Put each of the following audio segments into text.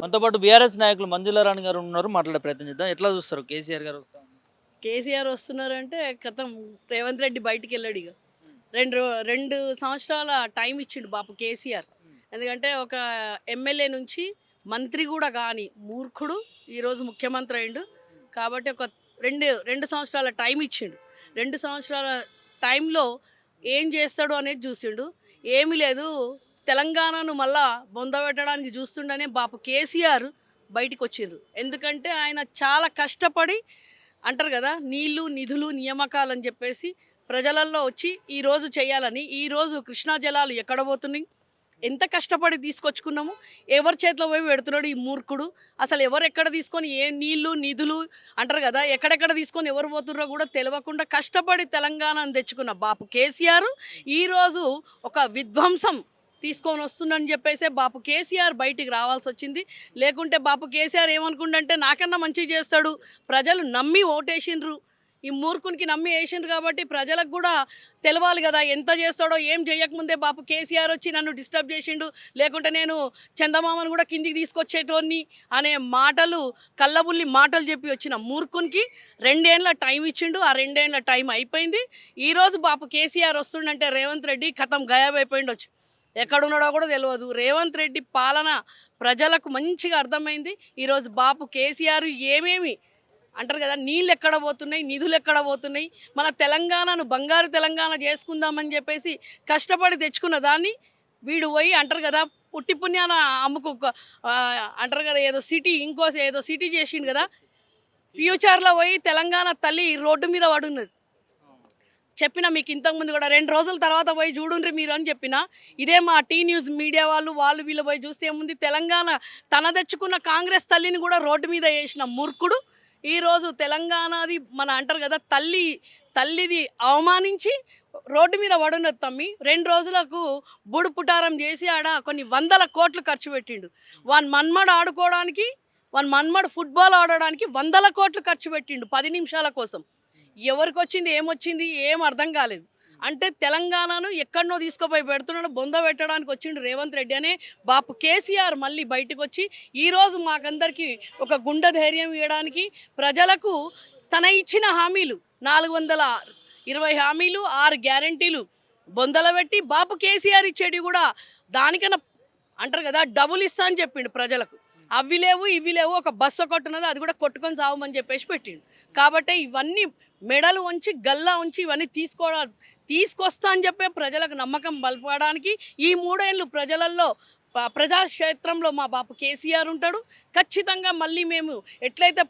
మనతో పాటు బీఆర్ఎస్ నాయకులు మంజుల రాణి గారు ఉన్నారు. మాట్లాడే ప్రయత్నం చేద్దాం. ఎట్లా చూస్తారు కేసీఆర్ గారు వస్తా ఉన్నారు? కేసీఆర్ వస్తున్నారంటే కథం రేవంత్ రెడ్డి బయటికి వెళ్ళాడు ఇక. రెండు సంవత్సరాల టైం ఇచ్చిండు బాపు కేసీఆర్. ఎందుకంటే ఒక ఎమ్మెల్యే నుంచి మంత్రి కూడా కాని మూర్ఖుడు ఈరోజు ముఖ్యమంత్రి అయిండు. కాబట్టి ఒక రెండు సంవత్సరాల టైం ఇచ్చిండు. 2 సంవత్సరాల టైంలో ఏం చేస్తాడు అనేది చూసిండు. ఏమీ లేదు, తెలంగాణను మళ్ళా బొందబెట్టడానికి చూస్తుండనే బాపు కేసీఆర్ బయటికి వచ్చిండ్రు. ఎందుకంటే ఆయన చాలా కష్టపడి అంటారు కదా, నీళ్లు నిధులు నియామకాలు అని చెప్పేసి ప్రజలల్లో వచ్చి ఈరోజు చేయాలని. ఈరోజు కృష్ణా జలాలు ఎక్కడ పోతున్నాయి, ఎంత కష్టపడి తీసుకొచ్చుకున్నాము, ఎవరి చేతిలో పోయి పెడుతున్నాడు ఈ మూర్ఖుడు. అసలు ఎవరు ఎక్కడ తీసుకొని ఏ నీళ్లు నిధులు అంటారు కదా, ఎక్కడెక్కడ తీసుకొని ఎవరు పోతున్నారో కూడా తెలియకుండా కష్టపడి తెలంగాణను తెచ్చుకున్న బాపు కేసీఆర్ ఈరోజు ఒక విధ్వంసం తీసుకొని వస్తుందని చెప్పేసే బాపు కేసీఆర్ బయటికి రావాల్సి వచ్చింది. లేకుంటే బాపు కేసీఆర్ ఏమనుకుంటే నాకన్నా మంచిగా చేస్తాడు, ప్రజలు నమ్మి ఓటేసిండ్రు, ఈ మూర్ఖునికి నమ్మి వేసిండ్రు కాబట్టి ప్రజలకు కూడా తెలవాలి కదా ఎంత చేస్తాడో. ఏం చేయకముందే బాపు కేసీఆర్ వచ్చి నన్ను డిస్టర్బ్ చేసిండు, లేకుంటే నేను చందమామను కూడా కిందికి తీసుకొచ్చేటోన్ని అనే మాటలు, కళ్ళబుల్లి మాటలు చెప్పి వచ్చిన మూర్ఖునికి 2 ఏళ్ళ టైం ఇచ్చిండు. ఆ 2 ఏళ్ళ టైం అయిపోయింది. ఈరోజు బాపు కేసీఆర్ వస్తుండంటే రేవంత్ రెడ్డి కథం గాయబ్ అయిపోయిండొచ్చు, ఎక్కడున్నాడో కూడా తెలియదు. రేవంత్ రెడ్డి పాలన ప్రజలకు మంచిగా అర్థమైంది. ఈరోజు బాపు కేసీఆర్ ఏమేమి అంటారు కదా, నీళ్ళు ఎక్కడ పోతున్నాయి, నిధులు ఎక్కడ పోతున్నాయి, మన తెలంగాణను బంగారు తెలంగాణ చేసుకుందామని చెప్పేసి కష్టపడి తెచ్చుకున్న దాన్ని వీడు పోయి అంటారు కదా పుట్టి పుణ్యాన అమ్ముకు అంటారు కదా ఏదో సిటీ, ఏదో సిటీ చేసిండు కదా. ఫ్యూచర్లో పోయి తెలంగాణ తల్లి రోడ్డు మీద పడున్నది. చెప్పిన మీకు ఇంతకుముందు కూడా 2 రోజుల తర్వాత పోయి చూడుండ్రి మీరు అని చెప్పిన. ఇదే మా టీ న్యూస్ మీడియా వాళ్ళు వీళ్ళు పోయి చూస్తే ఏముంది, తెలంగాణ తన తెచ్చుకున్న కాంగ్రెస్ తల్లిని కూడా రోడ్డు మీద వేసిన మూర్ఖుడు ఈరోజు తెలంగాణది మన అంటారు కదా తల్లిది అవమానించి రోడ్డు మీద పడున్నది తమ్మి. 2 రోజులకు బుడు పుటారం చేసి ఆడ కొన్ని 100 కోట్లు ఖర్చు పెట్టిండు. వాన్ మన్మడు ఫుట్బాల్ ఆడడానికి 100 కోట్లు ఖర్చు పెట్టిండు 10 నిమిషాల కోసం. ఎవరికి వచ్చింది ఏమొచ్చింది ఏం అర్థం కాలేదు. అంటే తెలంగాణను ఎక్కడనో తీసుకుపోయి పెడుతున్నాడు, బొంద పెట్టడానికి వచ్చిండు రేవంత్ రెడ్డి అనే బాపు కేసీఆర్ మళ్ళీ బయటకు వచ్చి ఈరోజు మాకందరికీ ఒక గుండె ధైర్యం ఇవ్వడానికి, ప్రజలకు తన ఇచ్చిన హామీలు 420 హామీలు 6 గ్యారంటీలు బొందల పెట్టి బాపు కేసీఆర్ ఇచ్చేటి కూడా దానికన్నా అంటారు కదా డబుల్ ఇస్తా అని చెప్పిండు ప్రజలకు. అవి లేవు ఇవి లేవు, ఒక బస్సు కొట్టున్నది అది కూడా కొట్టుకొని సావమని చెప్పేసి పెట్టిండు. కాబట్టి ఇవన్నీ మెడలు ఉంచి గల్లా ఉంచి ఇవన్నీ తీసుకొస్తా అని చెప్పే ప్రజలకు నమ్మకం బలపడానికి ఈ 3 ఏళ్ళు ప్రజలలో ప్రజాక్షేత్రంలో మా బాపు కేసీఆర్ ఉంటాడు. ఖచ్చితంగా మళ్ళీ మేము ఎట్లయితే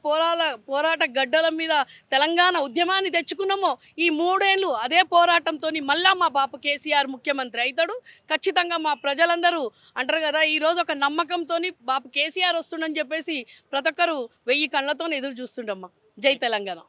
పోరాట గడ్డల మీద తెలంగాణ ఉద్యమాన్ని తెచ్చుకున్నామో ఈ 3 ఏళ్ళు అదే పోరాటంతో మళ్ళా మా బాపు కేసీఆర్ ముఖ్యమంత్రి అవుతాడు. ఖచ్చితంగా మా ప్రజలందరూ అంటారు కదా ఈరోజు ఒక నమ్మకంతో బాపు కేసీఆర్ వస్తుండని చెప్పేసి ప్రతి ఒక్కరు 1000 కళ్ళతో ఎదురు చూస్తుండమ్మా. జై తెలంగాణ.